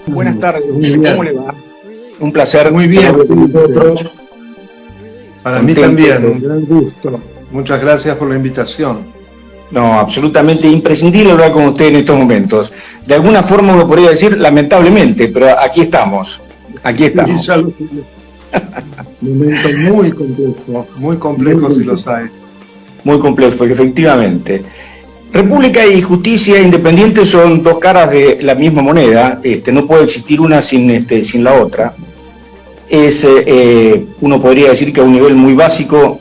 Buenas tardes, ¿cómo le va? Un placer. Muy bien. Para mí también, un gran gusto. Muchas gracias por la invitación. No, absolutamente imprescindible hablar con usted en estos momentos. De alguna forma uno podría decir lamentablemente, pero aquí estamos. Aquí estamos. Sí, ya lo sé. Un momento muy complejo si los hay. Muy complejo, efectivamente. República y justicia independiente son dos caras de la misma moneda. No puede existir una sin la otra. Uno podría decir que a un nivel muy básico,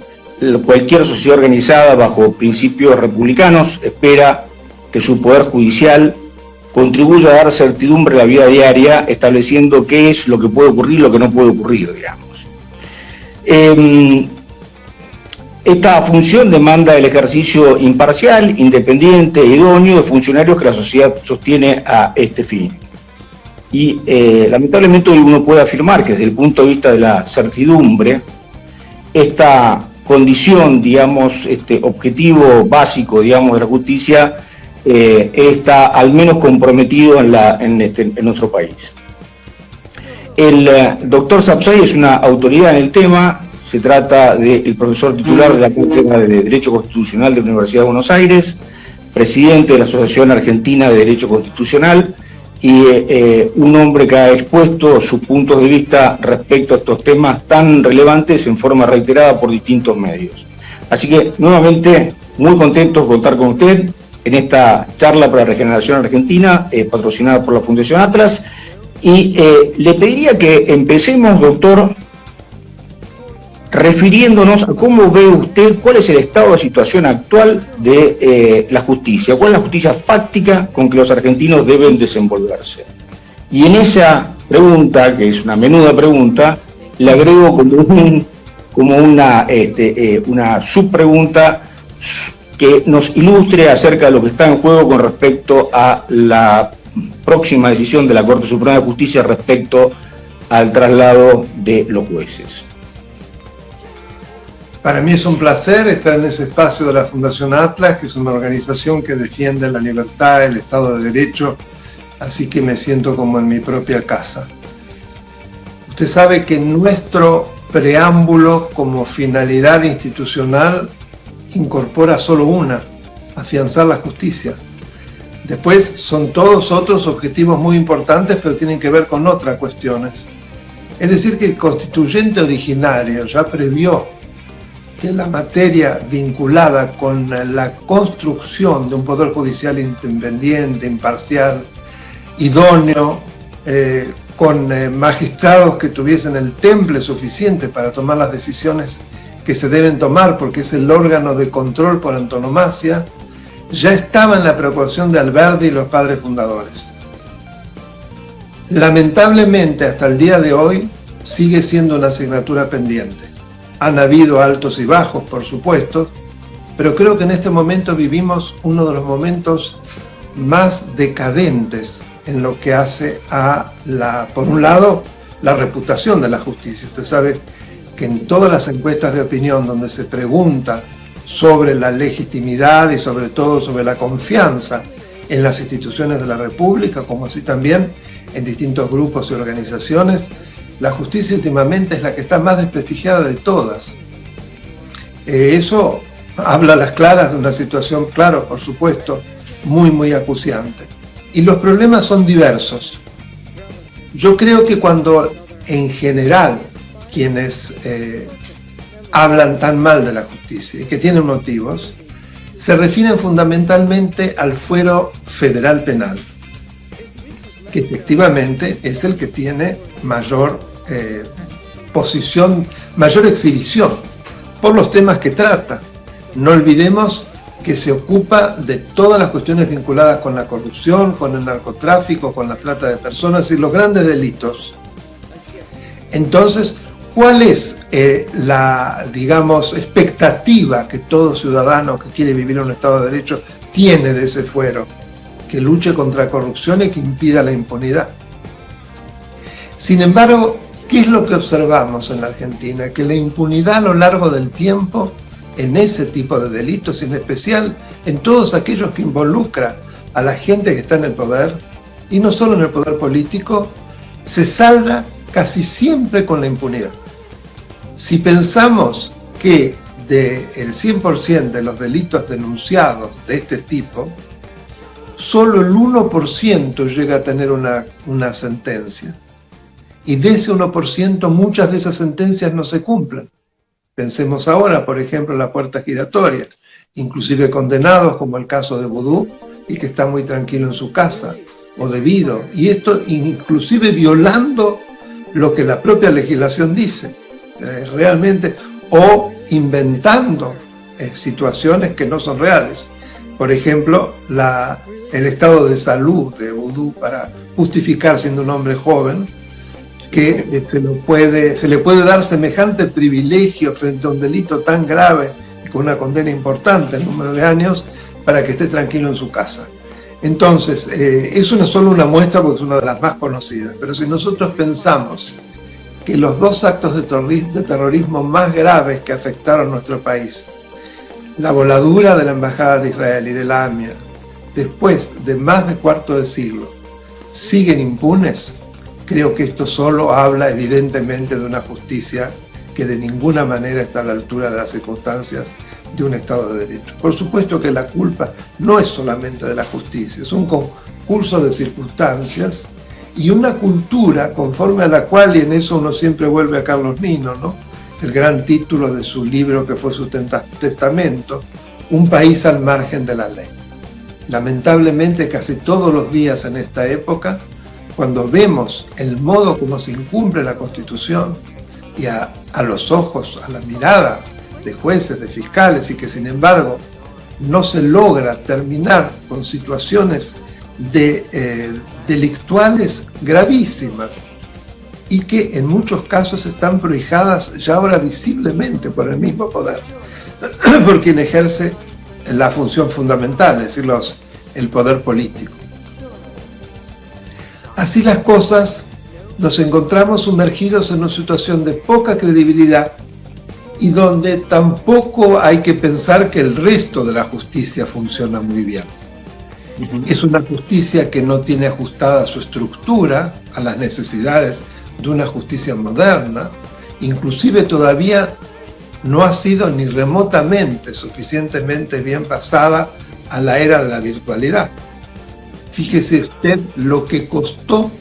cualquier sociedad organizada bajo principios republicanos espera que su poder judicial contribuya a dar certidumbre a la vida diaria, estableciendo qué es lo que puede ocurrir y lo que no puede ocurrir, digamos. Esta función demanda el ejercicio imparcial, independiente e idóneo de funcionarios que la sociedad sostiene a este fin. Y lamentablemente hoy uno puede afirmar que desde el punto de vista de la certidumbre, esta condición, digamos, objetivo básico, digamos, de la justicia, está al menos comprometido en nuestro país. El doctor Sapsay es una autoridad en el tema. Se trata del profesor titular de la Cátedra de Derecho Constitucional de la Universidad de Buenos Aires, presidente de la Asociación Argentina de Derecho Constitucional y un hombre que ha expuesto sus puntos de vista respecto a estos temas tan relevantes en forma reiterada por distintos medios. Así que, nuevamente, muy contentos de contar con usted en esta charla para la regeneración argentina, patrocinada por la Fundación Atlas, y le pediría que empecemos, doctor, refiriéndonos a cómo ve usted, cuál es el estado de situación actual de la justicia, cuál es la justicia fáctica con que los argentinos deben desenvolverse. Y en esa pregunta, que es una menuda pregunta, le agrego como una subpregunta que nos ilustre acerca de lo que está en juego con respecto a la próxima decisión de la Corte Suprema de Justicia respecto al traslado de los jueces. Para mí es un placer estar en ese espacio de la Fundación Atlas, que es una organización que defiende la libertad, el Estado de Derecho, así que me siento como en mi propia casa. Usted sabe que nuestro preámbulo como finalidad institucional incorpora solo una: afianzar la justicia. Después son todos otros objetivos muy importantes, pero tienen que ver con otras cuestiones. Es decir, que el constituyente originario ya previó que la materia vinculada con la construcción de un poder judicial independiente, imparcial, idóneo, con magistrados que tuviesen el temple suficiente para tomar las decisiones que se deben tomar, porque es el órgano de control por antonomasia, ya estaba en la preocupación de Alberdi y los padres fundadores. Lamentablemente, hasta el día de hoy, sigue siendo una asignatura pendiente. Han habido altos y bajos, por supuesto, pero creo que en este momento vivimos uno de los momentos más decadentes en lo que hace a por un lado, la reputación de la justicia. Usted sabe que en todas las encuestas de opinión donde se pregunta sobre la legitimidad y sobre todo sobre la confianza en las instituciones de la República, como así también en distintos grupos y organizaciones, la justicia últimamente es la que está más desprestigiada de todas. Eso habla a las claras de una situación, claro, por supuesto, muy acuciante. Y los problemas son diversos. Yo creo que cuando en general quienes hablan tan mal de la justicia y que tienen motivos, se refieren fundamentalmente al fuero federal penal, que efectivamente es el que tiene mayor posición, mayor exhibición por los temas que trata. No olvidemos que se ocupa de todas las cuestiones vinculadas con la corrupción, con el narcotráfico, con la trata de personas y los grandes delitos. Entonces, ¿cuál es la, digamos, expectativa que todo ciudadano que quiere vivir en un Estado de Derecho tiene de ese fuero? Que luche contra la corrupción y que impida la impunidad. Sin embargo, ¿qué es lo que observamos en la Argentina? Que la impunidad a lo largo del tiempo en ese tipo de delitos, en especial en todos aquellos que involucran a la gente que está en el poder, y no solo en el poder político, se salda casi siempre con la impunidad. Si pensamos que del 100% de los delitos denunciados de este tipo, solo el 1% llega a tener una sentencia. Y de ese 1%, muchas de esas sentencias no se cumplen. Pensemos ahora, por ejemplo, en la puerta giratoria, inclusive condenados, como el caso de Vudú, y que está muy tranquilo en su casa, o de Vido, y esto inclusive violando lo que la propia legislación dice, realmente, o inventando situaciones que no son reales. Por ejemplo, el estado de salud de Vudú para justificar, siendo un hombre joven, que se le puede dar semejante privilegio frente a un delito tan grave y con una condena importante en número de años para que esté tranquilo en su casa. Entonces, eso no es solo una muestra porque es una de las más conocidas, pero si nosotros pensamos que los dos actos de terrorismo más graves que afectaron a nuestro país, la voladura de la Embajada de Israel y de la AMIA, después de más de cuarto de siglo, siguen impunes, creo que esto solo habla evidentemente de una justicia que de ninguna manera está a la altura de las circunstancias de un Estado de Derecho. Por supuesto que la culpa no es solamente de la justicia, es un concurso de circunstancias y una cultura conforme a la cual, y en eso uno siempre vuelve a Carlos Nino, ¿no?, el gran título de su libro que fue su testamento, Un país al margen de la ley. Lamentablemente casi todos los días en esta época, cuando vemos el modo como se incumple la Constitución y a los ojos, a la mirada de jueces, de fiscales, y que sin embargo no se logra terminar con situaciones delictuales gravísimas y que en muchos casos están prohijadas ya ahora visiblemente por el mismo poder, por quien ejerce la función fundamental, es decir, el poder político. Así las cosas, nos encontramos sumergidos en una situación de poca credibilidad y donde tampoco hay que pensar que el resto de la justicia funciona muy bien. Es una justicia que no tiene ajustada su estructura a las necesidades de una justicia moderna, inclusive todavía no ha sido ni remotamente suficientemente bien pasada a la era de la virtualidad. Fíjese usted lo que costó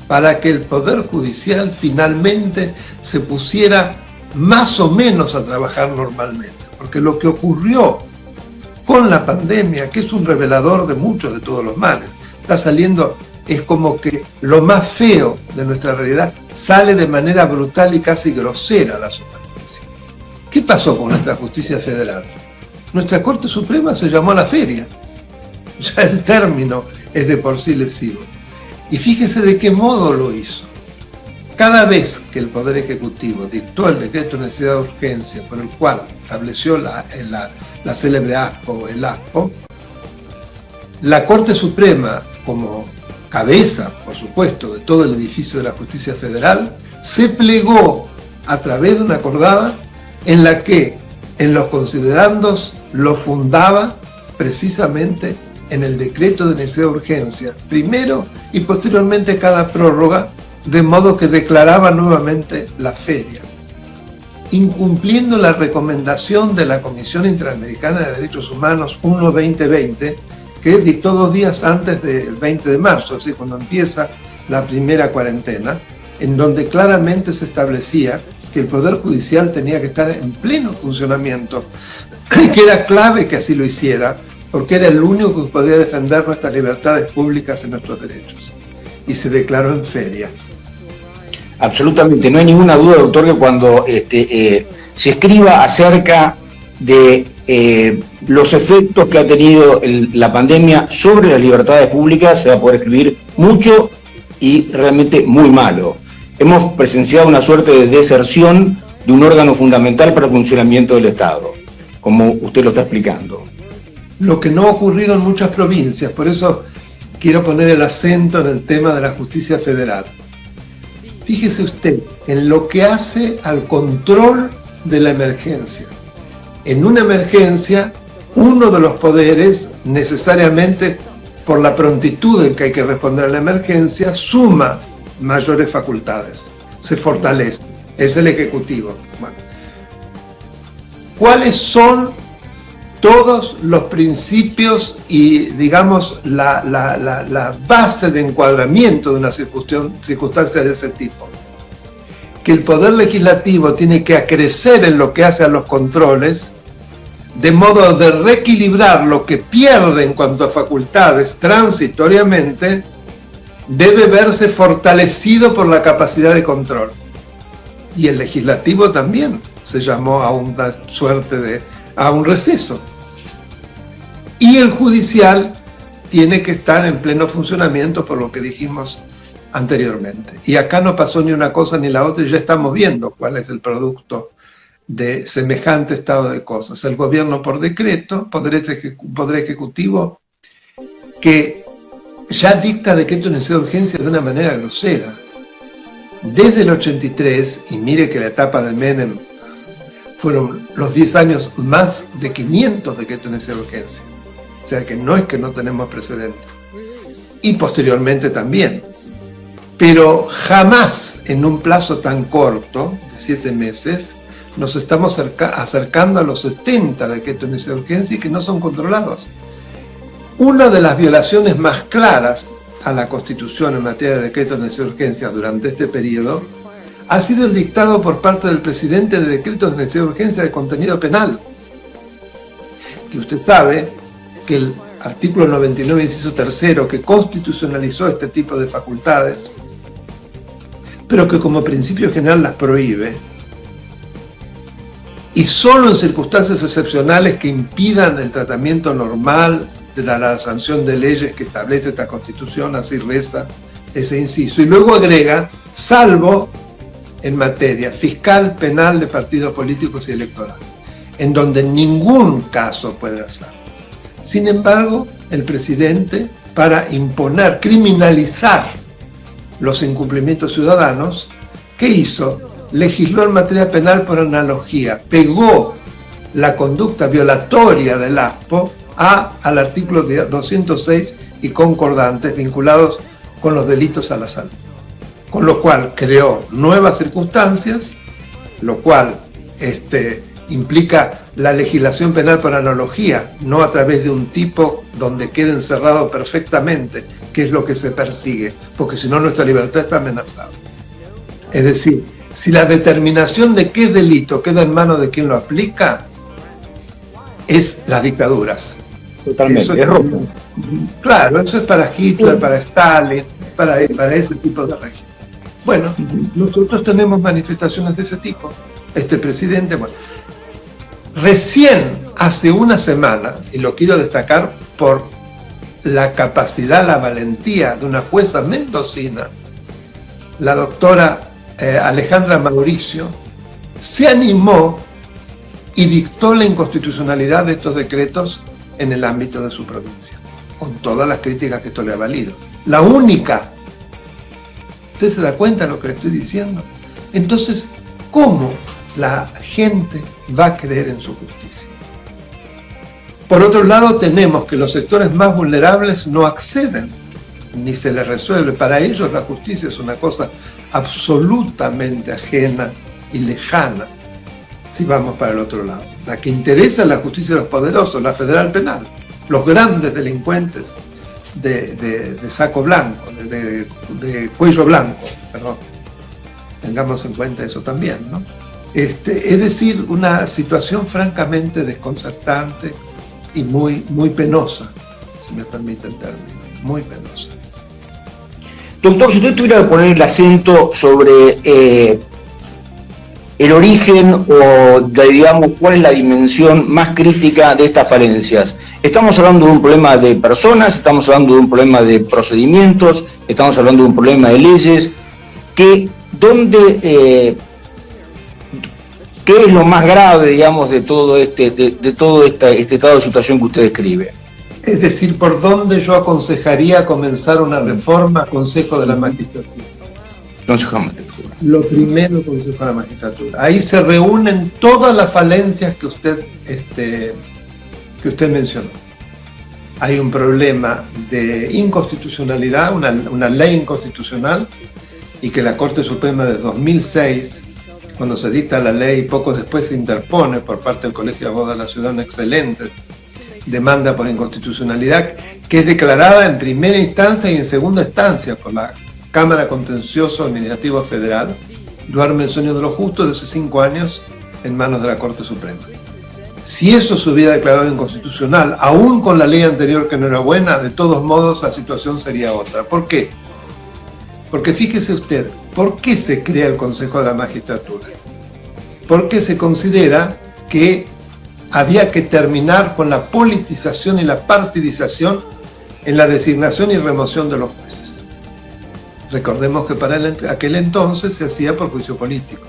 para que el Poder Judicial finalmente se pusiera más o menos a trabajar normalmente, porque lo que ocurrió con la pandemia, que es un revelador de muchos de todos los males, está saliendo, es como que lo más feo de nuestra realidad sale de manera brutal y casi grosera a la superficie. ¿Qué pasó con nuestra justicia federal? Nuestra Corte Suprema se llamó a la feria, ya el término es de por sí lesivo. Y fíjese de qué modo lo hizo. Cada vez que el Poder Ejecutivo dictó el decreto de necesidad de urgencia por el cual estableció la célebre ASPO, el ASPO, la Corte Suprema, como cabeza, por supuesto, de todo el edificio de la justicia federal, se plegó a través de una acordada en la que en los considerandos lo fundaba precisamente en el decreto de necesidad de urgencia, primero y posteriormente cada prórroga, de modo que declaraba nuevamente la feria, incumpliendo la recomendación de la Comisión Interamericana de Derechos Humanos 1-2020, que dictó 2 días antes del 20 de marzo, es decir, cuando empieza la primera cuarentena, en donde claramente se establecía que el Poder Judicial tenía que estar en pleno funcionamiento, y que era clave que así lo hiciera, porque era el único que podía defender nuestras libertades públicas y nuestros derechos. Y se declaró en feria. Absolutamente, no hay ninguna duda, doctor, que cuando se escriba acerca de los efectos que ha tenido la pandemia sobre las libertades públicas, se va a poder escribir mucho y realmente muy malo. Hemos presenciado una suerte de deserción de un órgano fundamental para el funcionamiento del Estado, como usted lo está explicando. Lo que no ha ocurrido en muchas provincias, por eso quiero poner el acento en el tema de la justicia federal. Fíjese usted en lo que hace al control de la emergencia. en una emergencia, uno de los poderes, necesariamente por la prontitud en que hay que responder a la emergencia, suma mayores facultades, se fortalece, es el Ejecutivo. Bueno, ¿cuáles son todos los principios y, digamos, la base de encuadramiento de una circunstancia de ese tipo? Que el Poder Legislativo tiene que acrecer en lo que hace a los controles, de modo de reequilibrar lo que pierde en cuanto a facultades transitoriamente, debe verse fortalecido por la capacidad de control. Y el Legislativo también se llamó a una suerte a un receso. Y el Judicial tiene que estar en pleno funcionamiento por lo que dijimos anteriormente. Y acá no pasó ni una cosa ni la otra y ya estamos viendo cuál es el producto de semejante estado de cosas. El gobierno por decreto, poder ejecutivo, que ya dicta decreto de necesidad de urgencia de una manera grosera. Desde el 83, y mire que la etapa de Menem fueron los 10 años más de 500 decretos de necesidad de urgencia. O sea que no es que no tenemos precedentes. Y posteriormente también. Pero jamás en un plazo tan corto, de 7 meses, nos estamos acercando a los 70 decretos de necesidad de urgencia y que no son controlados. Una de las violaciones más claras a la Constitución en materia de decretos de necesidad de urgencia durante este periodo ha sido el dictado por parte del presidente de decretos de necesidad de urgencia de contenido penal. Que usted sabe que el artículo 99, inciso tercero, que constitucionalizó este tipo de facultades, pero que como principio general las prohíbe, y solo en circunstancias excepcionales que impidan el tratamiento normal de la sanción de leyes que establece esta Constitución, así reza ese inciso. Y luego agrega, salvo en materia fiscal, penal, de partidos políticos y electorales, en donde ningún caso puede hacer. Sin embargo, el presidente, para imponer, criminalizar los incumplimientos ciudadanos, ¿qué hizo? Legisló en materia penal por analogía, pegó la conducta violatoria del ASPO al artículo 206 y concordantes vinculados con los delitos a la salud. Con lo cual creó nuevas circunstancias, lo cual implica la legislación penal por analogía, no a través de un tipo donde quede encerrado perfectamente, que es lo que se persigue, porque si no nuestra libertad está amenazada. Es decir, si la determinación de qué delito queda en manos de quien lo aplica, es las dictaduras. Totalmente, eso es rojo. Claro, eso es para Hitler, para Stalin, para ese tipo de régimen. Bueno, nosotros tenemos manifestaciones de ese tipo. Este presidente, bueno, recién hace una semana, y lo quiero destacar por la capacidad, la valentía de una jueza mendocina, la doctora Alejandra Mauricio, se animó y dictó la inconstitucionalidad de estos decretos en el ámbito de su provincia, con todas las críticas que esto le ha valido. La única. ¿Usted se da cuenta de lo que le estoy diciendo? Entonces, ¿cómo la gente va a creer en su justicia? Por otro lado, tenemos que los sectores más vulnerables no acceden, ni se les resuelve. Para ellos la justicia es una cosa absolutamente ajena y lejana, si vamos para el otro lado. La que interesa es la justicia de los poderosos, la federal penal, los grandes delincuentes de saco blanco, de cuello blanco, perdón. Tengamos en cuenta eso también, ¿no? Es decir, una situación francamente desconcertante y muy, muy penosa, si me permite el término, muy penosa. Doctor, si usted tuviera que poner el acento sobre el origen o, digamos, cuál es la dimensión más crítica de estas falencias. Estamos hablando de un problema de personas, estamos hablando de un problema de procedimientos, estamos hablando de un problema de leyes, ¿qué es lo más grave, digamos, de todo este estado de situación que usted describe? Es decir, ¿por dónde yo aconsejaría comenzar una reforma? Consejo de la magistratura. Consejo de la magistratura. lo primero el Consejo de la Magistratura. Ahí se reúnen todas las falencias que usted mencionó. Hay un problema de inconstitucionalidad, una ley inconstitucional, y que la Corte Suprema de 2006, cuando se dicta la ley, poco después se interpone por parte del Colegio de Abogados de la Ciudad una excelente demanda por inconstitucionalidad, que es declarada en primera instancia y en segunda instancia por la Cámara Contencioso Administrativo Federal. Duerme el sueño de los justos desde 5 años en manos de la Corte Suprema. Si eso se hubiera declarado inconstitucional, aún con la ley anterior que no era buena, de todos modos la situación sería otra. ¿Por qué? Porque fíjese usted, ¿por qué se crea el Consejo de la Magistratura? Porque se considera que había que terminar con la politización y la partidización en la designación y remoción de los jueces. Recordemos que para aquel entonces se hacía por juicio político,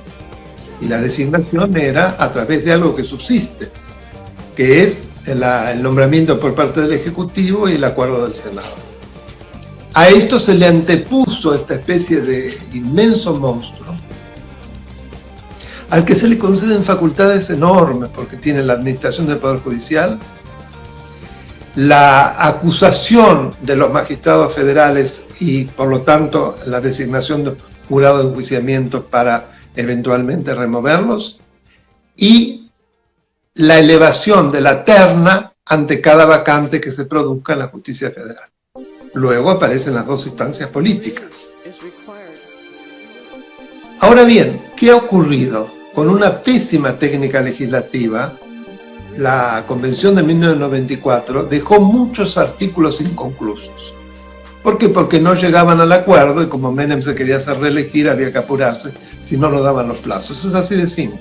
y la designación era a través de algo que subsiste, que es el nombramiento por parte del Ejecutivo y el acuerdo del Senado. A esto se le antepuso esta especie de inmenso monstruo, al que se le conceden facultades enormes, porque tiene la administración del Poder Judicial, la acusación de los magistrados federales y, por lo tanto, la designación de jurado de enjuiciamiento para eventualmente removerlos, y la elevación de la terna ante cada vacante que se produzca en la justicia federal. Luego aparecen las dos instancias políticas. Ahora bien, ¿qué ha ocurrido? Con una pésima técnica legislativa, la Convención de 1994 dejó muchos artículos inconclusos. ¿Por qué? Porque no llegaban al acuerdo, y como Menem se quería hacer reelegir, había que apurarse, si no daban los plazos. Es así de simple.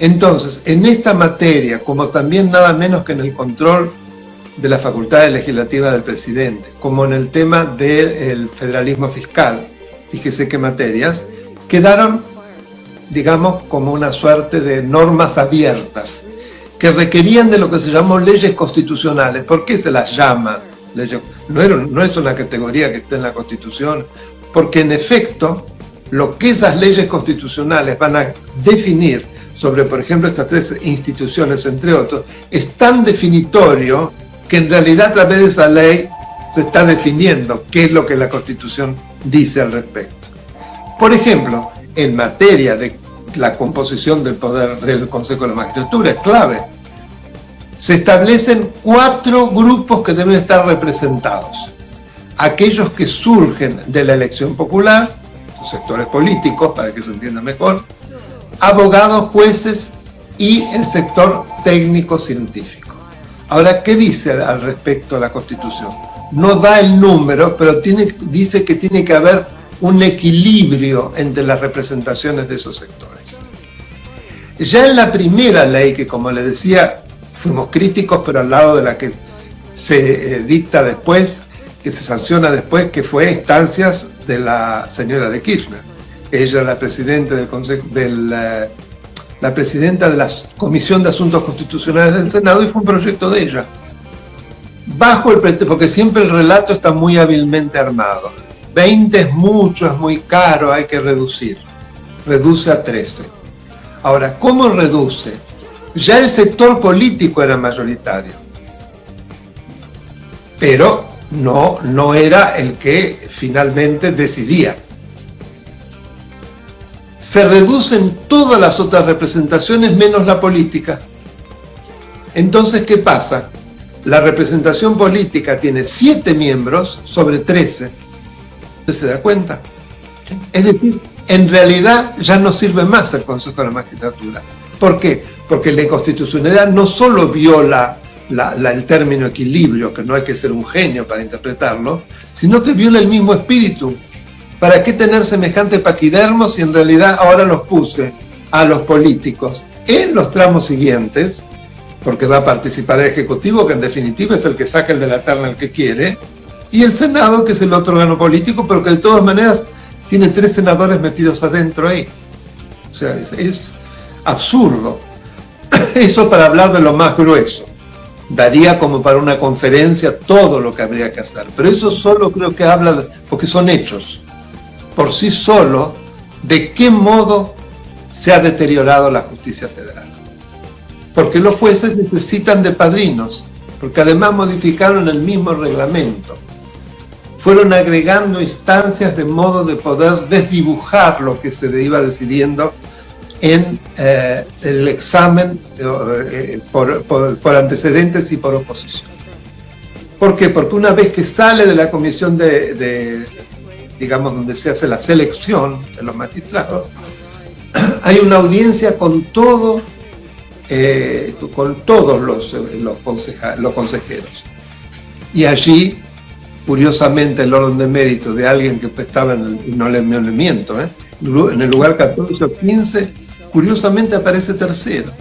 Entonces, en esta materia, como también nada menos que en el control de las facultades legislativas del presidente, como en el tema del federalismo fiscal, fíjese qué materias, quedaron, digamos, como una suerte de normas abiertas, que requerían de lo que se llamó leyes constitucionales. ¿Por qué se las llama leyes? No es una categoría que esté en la Constitución, porque en efecto, lo que esas leyes constitucionales van a definir sobre, por ejemplo, estas 3 instituciones, entre otros, es tan definitorio que en realidad a través de esa ley se está definiendo qué es lo que la Constitución dice al respecto. Por ejemplo, en materia de la composición del poder del Consejo de la Magistratura, es clave. Se establecen 4 grupos que deben estar representados. Aquellos que surgen de la elección popular, los sectores políticos, para que se entienda mejor, abogados, jueces y el sector técnico-científico. Ahora, ¿qué dice al respecto la Constitución? No da el número, pero dice que tiene que haber un equilibrio entre las representaciones de esos sectores. Ya en la primera ley, que como le decía, fuimos críticos, pero al lado de la que se dicta después, que se sanciona después, que fue instancias de la señora de Kirchner. Ella era la presidenta del Consejo, la presidenta de la Comisión de Asuntos Constitucionales del Senado, y fue un proyecto de ella. Bajo el pretexto, porque siempre el relato está muy hábilmente armado. 20 es mucho, es muy caro, hay que reducir. Reduce a 13. Ahora, ¿cómo reduce? Ya el sector político era mayoritario, pero no era el que finalmente decidía. Se reducen todas las otras representaciones menos la política. Entonces, ¿qué pasa? La representación política tiene 7 miembros sobre 13. ¿Usted se da cuenta? Es decir, en realidad ya no sirve más el Consejo de la Magistratura. ¿Por qué? Porque la inconstitucionalidad no solo viola el término equilibrio, que no hay que ser un genio para interpretarlo, sino que viola el mismo espíritu. ¿Para qué tener semejante paquidermo si en realidad ahora los puse a los políticos en los tramos siguientes, porque va a participar el Ejecutivo, que en definitiva es el que saca el de la terna el que quiere, y el Senado, que es el otro órgano político, pero que de todas maneras tiene 3 senadores metidos adentro ahí? O sea, es absurdo. Eso para hablar de lo más grueso. Daría como para una conferencia todo lo que habría que hacer, pero eso solo creo que habla, porque son hechos. Por sí solo de qué modo se ha deteriorado la justicia federal. Porque los jueces necesitan de padrinos, porque además modificaron el mismo reglamento. Fueron agregando instancias de modo de poder desdibujar lo que se iba decidiendo en el examen por antecedentes y por oposición. ¿Por qué? Porque una vez que sale de la comisión digamos, donde se hace la selección de los magistrados, hay una audiencia con todos los consejeros. Y allí, curiosamente, el orden de mérito de alguien que estaba y no le miento, en el lugar 14 o 15, curiosamente aparece tercero.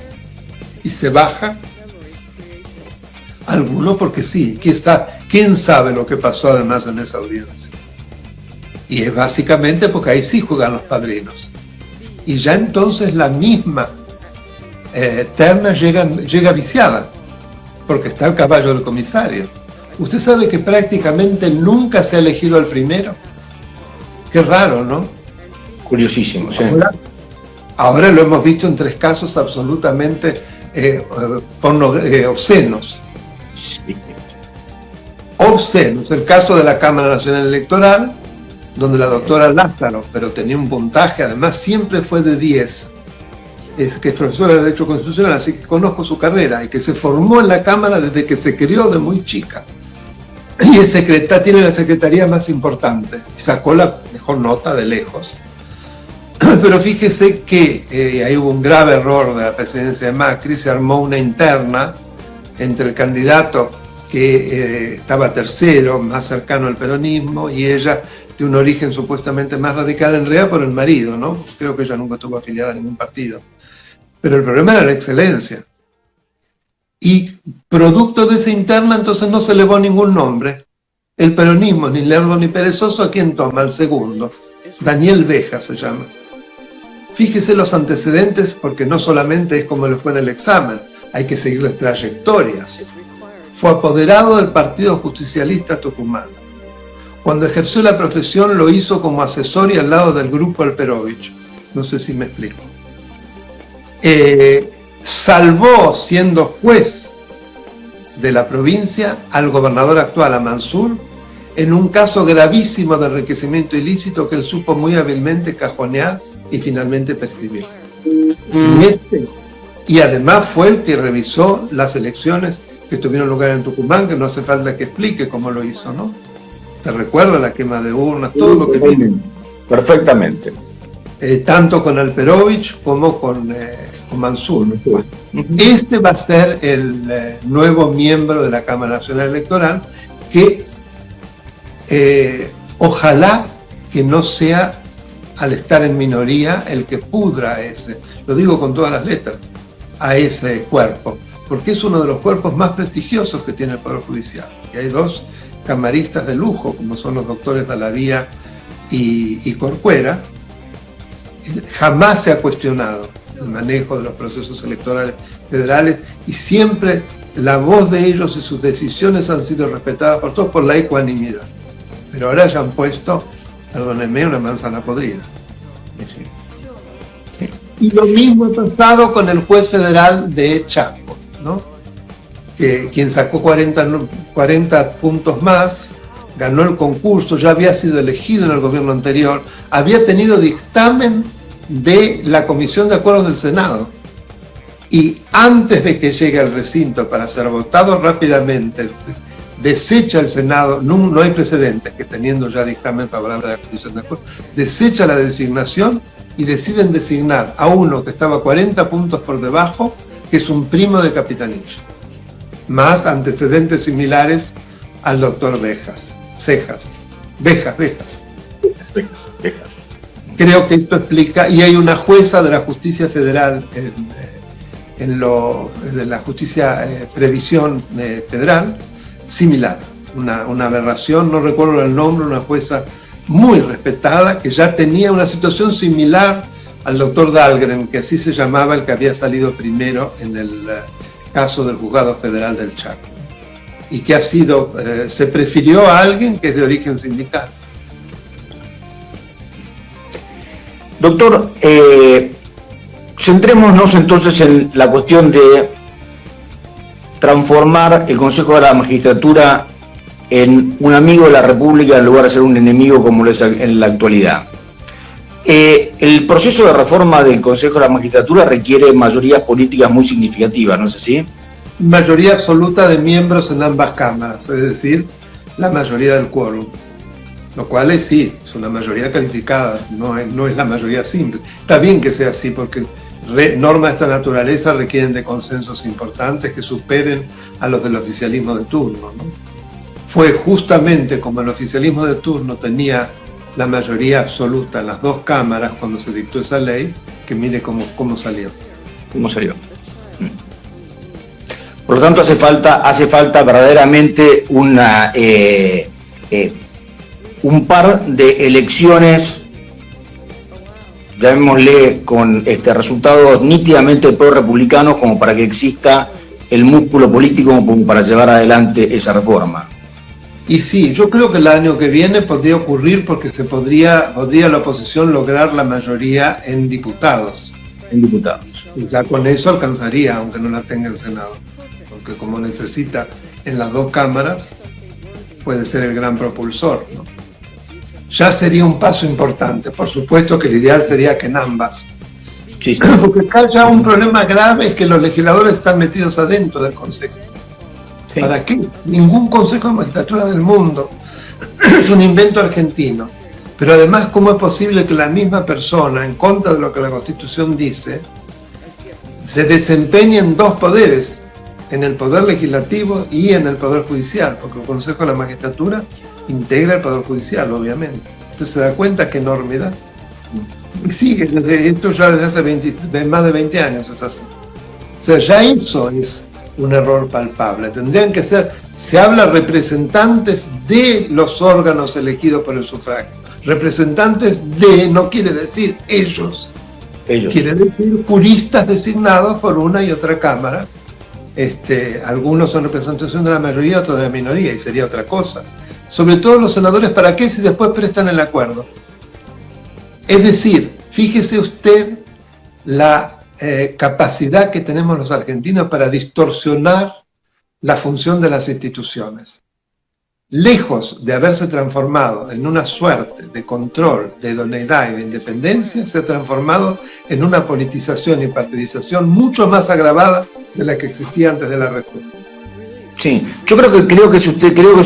Y se baja alguno porque sí, ¿quién sabe lo que pasó además en esa audiencia? Y es básicamente porque ahí sí juegan los padrinos. Y ya entonces la misma terna llega viciada, porque está el caballo del comisario. Usted sabe que prácticamente nunca se ha elegido al primero. Qué raro, ¿no? Curiosísimo, sí. Ahora lo hemos visto en 3 casos absolutamente obscenos. Sí. Obscenos. El caso de la Cámara Nacional Electoral, donde la doctora Lázaro, pero tenía un puntaje, además siempre fue de 10, es que es profesora de Derecho Constitucional, así que conozco su carrera, y que se formó en la Cámara desde que se crió de muy chica. Y es tiene la secretaría más importante, y sacó la mejor nota de lejos. Pero fíjese que ahí hubo un grave error de la presidencia de Macri, se armó una interna entre el candidato que estaba tercero, más cercano al peronismo, y ella de un origen supuestamente más radical, en realidad por el marido, ¿no? Creo que ella nunca estuvo afiliada a ningún partido. Pero el problema era la excelencia. Y producto de esa interna, entonces no se elevó ningún nombre. El peronismo, ni lerdo ni perezoso, ¿a quién toma? El segundo. Daniel Beja se llama. Fíjese los antecedentes, porque no solamente es como le fue en el examen, hay que seguir las trayectorias. Fue apoderado del Partido Justicialista Tucumano. Cuando ejerció la profesión lo hizo como asesor y al lado del grupo Alperovich. No sé si me explico. Salvó, siendo juez de la provincia, al gobernador actual, a Mansur, en un caso gravísimo de enriquecimiento ilícito que él supo muy hábilmente cajonear y finalmente prescribir. Y además fue el que revisó las elecciones que tuvieron lugar en Tucumán, que no hace falta que explique cómo lo hizo, ¿no? ¿Te recuerda la quema de urnas? Todo lo que tiene. Perfectamente. Tanto con Alperovich como con Mansur. Este va a ser el nuevo miembro de la Cámara Nacional Electoral, que ojalá que no sea, al estar en minoría, el que pudra a ese, lo digo con todas las letras, a ese cuerpo, porque es uno de los cuerpos más prestigiosos que tiene el Poder Judicial. Y hay 2 camaristas de lujo, como son los doctores Dalavía y Corcuera. Jamás se ha cuestionado el manejo de los procesos electorales federales y siempre la voz de ellos y sus decisiones han sido respetadas por todos por la ecuanimidad. Pero ahora ya han puesto, perdónenme, una manzana podrida. Sí. Sí. Y lo mismo ha pasado con el juez federal de Chaco, ¿no? Quien sacó 40 puntos más, ganó el concurso, ya había sido elegido en el gobierno anterior, había tenido dictamen de la Comisión de Acuerdos del Senado. Y antes de que llegue al recinto para ser votado rápidamente, desecha el Senado, no hay precedentes que teniendo ya dictamen favorable de la Comisión de Acuerdos, desecha la designación y deciden designar a uno que estaba 40 puntos por debajo, que es un primo de Capitanich, más antecedentes similares al doctor Bejas. Creo que esto explica, y hay una jueza de la Justicia Federal, en la Justicia Previsión Federal, similar, una aberración, no recuerdo el nombre, una jueza muy respetada, que ya tenía una situación similar al doctor Dahlgren, que así se llamaba el que había salido primero en el caso del Juzgado Federal del Chaco, y que se prefirió a alguien que es de origen sindical. Doctor, centrémonos entonces en la cuestión de transformar el Consejo de la Magistratura en un amigo de la República en lugar de ser un enemigo como lo es en la actualidad. El proceso de reforma del Consejo de la Magistratura requiere mayorías políticas muy significativas, ¿no es así? Mayoría absoluta de miembros en ambas cámaras, es decir, la mayoría del quórum. Lo cual es es una mayoría calificada, no es la mayoría simple. Está bien que sea así, porque normas de esta naturaleza requieren de consensos importantes que superen a los del oficialismo de turno, ¿no? Fue justamente como el oficialismo de turno tenía la mayoría absoluta en las dos cámaras cuando se dictó esa ley, que mire cómo salió. ¿Cómo salió? Por lo tanto, hace falta verdaderamente un par de elecciones, llamémosle, con resultados nítidamente pro-republicanos, como para que exista el músculo político como para llevar adelante esa reforma. Y sí, yo creo que el año que viene podría ocurrir porque podría la oposición lograr la mayoría en diputados. En diputados. Y ya con eso alcanzaría, aunque no la tenga el Senado. Porque como necesita en las dos cámaras, puede ser el gran propulsor, ¿no? Ya sería un paso importante. Por supuesto que el ideal sería que en ambas. Sí, sí. Porque acá ya un problema grave es que los legisladores están metidos adentro del Consejo. Sí. ¿Para qué? Ningún Consejo de Magistratura del mundo es un invento argentino. Pero además, ¿cómo es posible que la misma persona, en contra de lo que la Constitución dice, se desempeñe en dos poderes, en el Poder Legislativo y en el Poder Judicial? Porque el Consejo de la Magistratura integra el Poder Judicial, obviamente. ¿Usted se da cuenta qué enormidad? Y sigue, esto ya desde hace más de 20 años es así. O sea, ya eso es un error palpable. Tendrían que ser, se habla representantes de los órganos elegidos por el sufragio. Representantes de, no quiere decir ellos. Quiere decir juristas designados por una y otra cámara. Algunos son representación de la mayoría, otros de la minoría, y sería otra cosa. Sobre todo los senadores, ¿para qué si después prestan el acuerdo? Es decir, fíjese usted la capacidad que tenemos los argentinos para distorsionar la función de las instituciones. Lejos de haberse transformado en una suerte de control, de idoneidad y de independencia, se ha transformado en una politización y partidización mucho más agravada de la que existía antes de la reforma. Sí, yo creo que si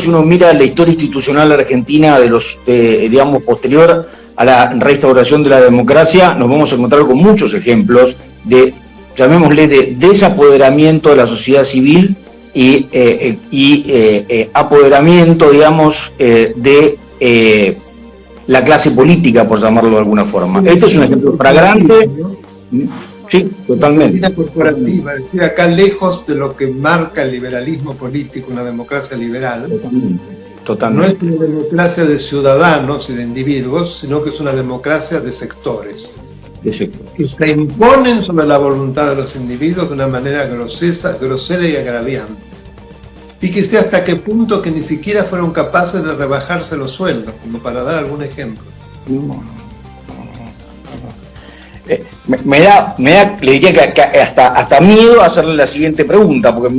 uno mira la historia institucional argentina digamos, posterior a la restauración de la democracia, nos vamos a encontrar con muchos ejemplos de, llamémosle, de desapoderamiento de la sociedad civil y apoderamiento, digamos, de la clase política, por llamarlo de alguna forma. Este es un ejemplo flagrante. Sí, totalmente. Corporativa, es decir, acá lejos de lo que marca el liberalismo político, una democracia liberal. Totalmente. No es una democracia de ciudadanos y de individuos, sino que es una democracia de sectores. Que se imponen sobre la voluntad de los individuos de una manera grosera y agraviante. Fíjese hasta qué punto que ni siquiera fueron capaces de rebajarse los sueldos, como para dar algún ejemplo. Le diría que hasta miedo a hacerle la siguiente pregunta, porque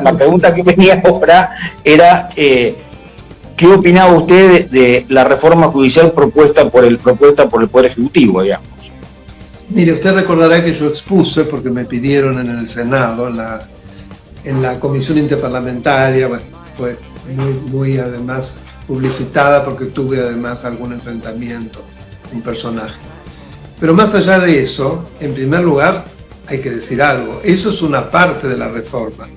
la pregunta que venía ahora era ¿qué opinaba usted de la reforma judicial propuesta por el Poder Ejecutivo, digamos? Mire, usted recordará que yo expuse, porque me pidieron en el Senado, en la comisión interparlamentaria, bueno, fue muy además publicitada porque tuve además algún enfrentamiento, un personaje. Pero más allá de eso, en primer lugar, hay que decir algo. Eso es una parte de la reforma.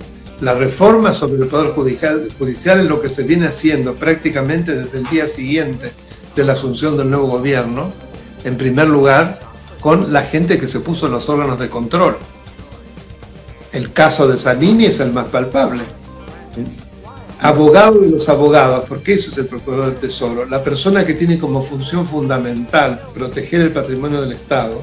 La reforma sobre el Poder Judicial es lo que se viene haciendo prácticamente desde el día siguiente de la asunción del nuevo gobierno, en primer lugar, con la gente que se puso en los órganos de control. El caso de Zanini es el más palpable. Abogado de los abogados, porque eso es el Procurador del Tesoro, la persona que tiene como función fundamental proteger el patrimonio del Estado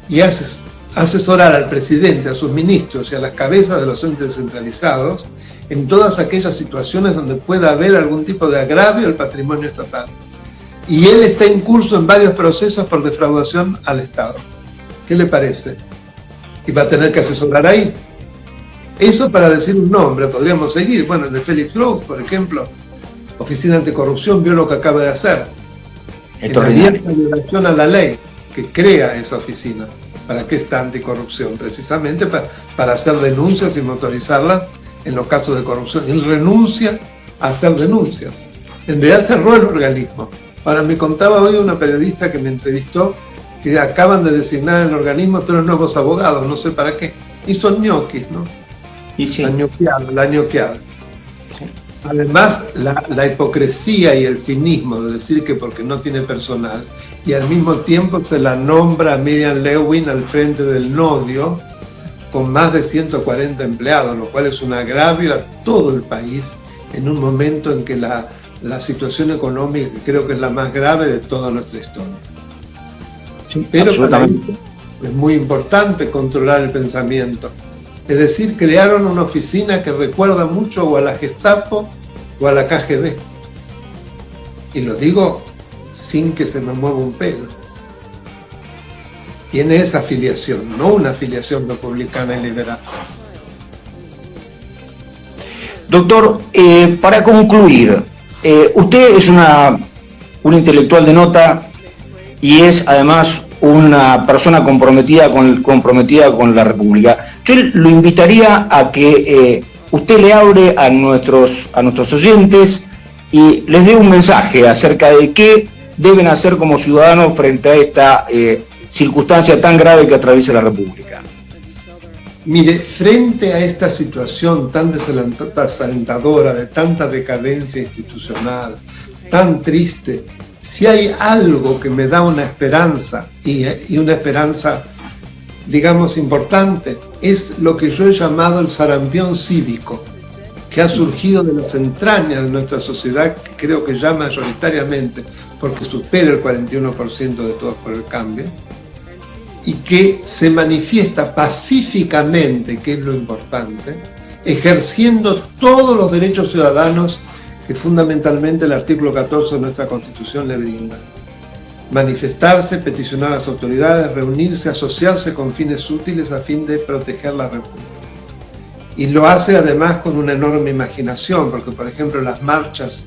y asesorar al presidente, a sus ministros y a las cabezas de los entes descentralizados en todas aquellas situaciones donde pueda haber algún tipo de agravio al patrimonio estatal. Y él está en curso en varios procesos por defraudación al Estado. ¿Qué le parece? Y va a tener que asesorar ahí. Eso para decir un nombre, podríamos seguir. Bueno, el de Félix Rose, por ejemplo, Oficina Anticorrupción, vio lo que acaba de hacer. En abierta violación a la ley que crea esa oficina. ¿Para qué está anticorrupción? Precisamente para hacer denuncias y motorizarlas en los casos de corrupción. Él renuncia a hacer denuncias. En realidad cerró el organismo. Ahora, me contaba hoy una periodista que me entrevistó que acaban de designar en el organismo 3 nuevos abogados, no sé para qué. Y son ñoquis, ¿no? Y sí. La ñoqueada. Sí. Además, la hipocresía y el cinismo de decir que porque no tiene personal, y al mismo tiempo se la nombra a Miriam Lewin al frente del Nodio, con más de 140 empleados, lo cual es un agravio a todo el país, en un momento en que la situación económica creo que es la más grave de toda nuestra historia. Sí, pero es muy importante controlar el pensamiento. Es decir, crearon una oficina que recuerda mucho o a la Gestapo o a la KGB. Y lo digo sin que se me mueva un pelo. Tiene esa afiliación, no una afiliación republicana y liberal. Doctor, para concluir, usted es un intelectual de nota y es además una persona comprometida con la República. Yo lo invitaría a que usted le hable a nuestros oyentes y les dé un mensaje acerca de qué deben hacer como ciudadanos frente a esta circunstancia tan grave que atraviesa la República. Mire, frente a esta situación tan desalentadora, de tanta decadencia institucional, tan triste, si hay algo que me da una esperanza, y una esperanza, digamos, importante, es lo que yo he llamado el sarampión cívico, que ha surgido de las entrañas de nuestra sociedad, que creo que ya mayoritariamente, porque supera el 41% de Todos por el Cambio, y que se manifiesta pacíficamente, que es lo importante, ejerciendo todos los derechos ciudadanos que fundamentalmente el artículo 14 de nuestra Constitución le brinda. Manifestarse, peticionar a las autoridades, reunirse, asociarse con fines útiles a fin de proteger la República. Y lo hace además con una enorme imaginación, porque por ejemplo las marchas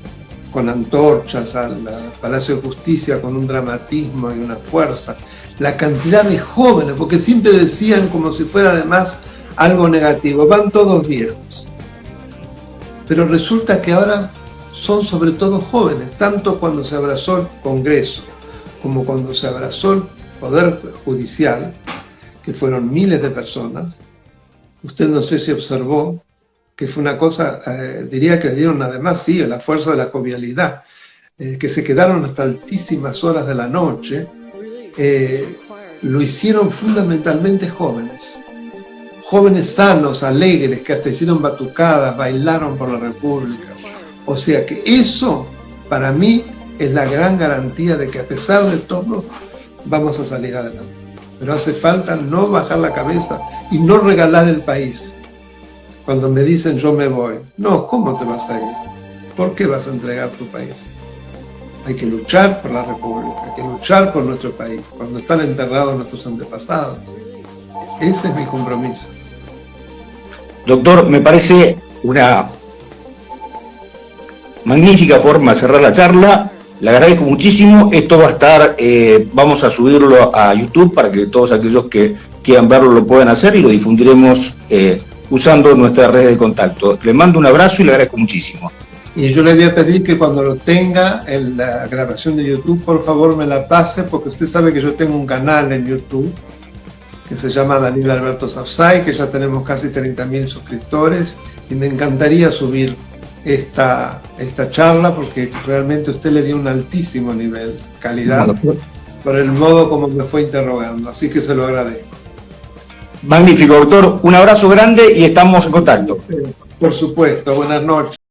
con antorchas al Palacio de Justicia, con un dramatismo y una fuerza, la cantidad de jóvenes, porque siempre decían como si fuera además algo negativo, van todos viejos. Pero resulta que ahora son sobre todo jóvenes, tanto cuando se abrazó el Congreso como cuando se abrazó el Poder Judicial, que fueron miles de personas. Usted no sé si observó que fue una cosa, diría que le dieron además, sí, la fuerza de la jovialidad, que se quedaron hasta altísimas horas de la noche, lo hicieron fundamentalmente jóvenes. Jóvenes sanos, alegres, que hasta hicieron batucadas, bailaron por la República. O sea que eso, para mí, es la gran garantía de que a pesar de todo, vamos a salir adelante. Pero hace falta no bajar la cabeza y no regalar el país. Cuando me dicen yo me voy, no, ¿cómo te vas a ir? ¿Por qué vas a entregar tu país? Hay que luchar por la República, hay que luchar por nuestro país, cuando están enterrados nuestros antepasados. Ese es mi compromiso. Doctor, me parece una magnífica forma de cerrar la charla. Le agradezco muchísimo. Esto va a estar, vamos a subirlo a YouTube para que todos aquellos que quieran verlo lo puedan hacer y lo difundiremos usando nuestras redes de contacto. Le mando un abrazo y le agradezco muchísimo. Y yo le voy a pedir que cuando lo tenga en la grabación de YouTube, por favor me la pase, porque usted sabe que yo tengo un canal en YouTube que se llama Daniel Alberto Sauzay, que ya tenemos casi 30.000 suscriptores, y me encantaría subir esta charla, porque realmente usted le dio un altísimo nivel, calidad, por el modo como me fue interrogando, así que se lo agradezco. Magnífico, doctor, un abrazo grande y estamos en contacto. Por supuesto, buenas noches.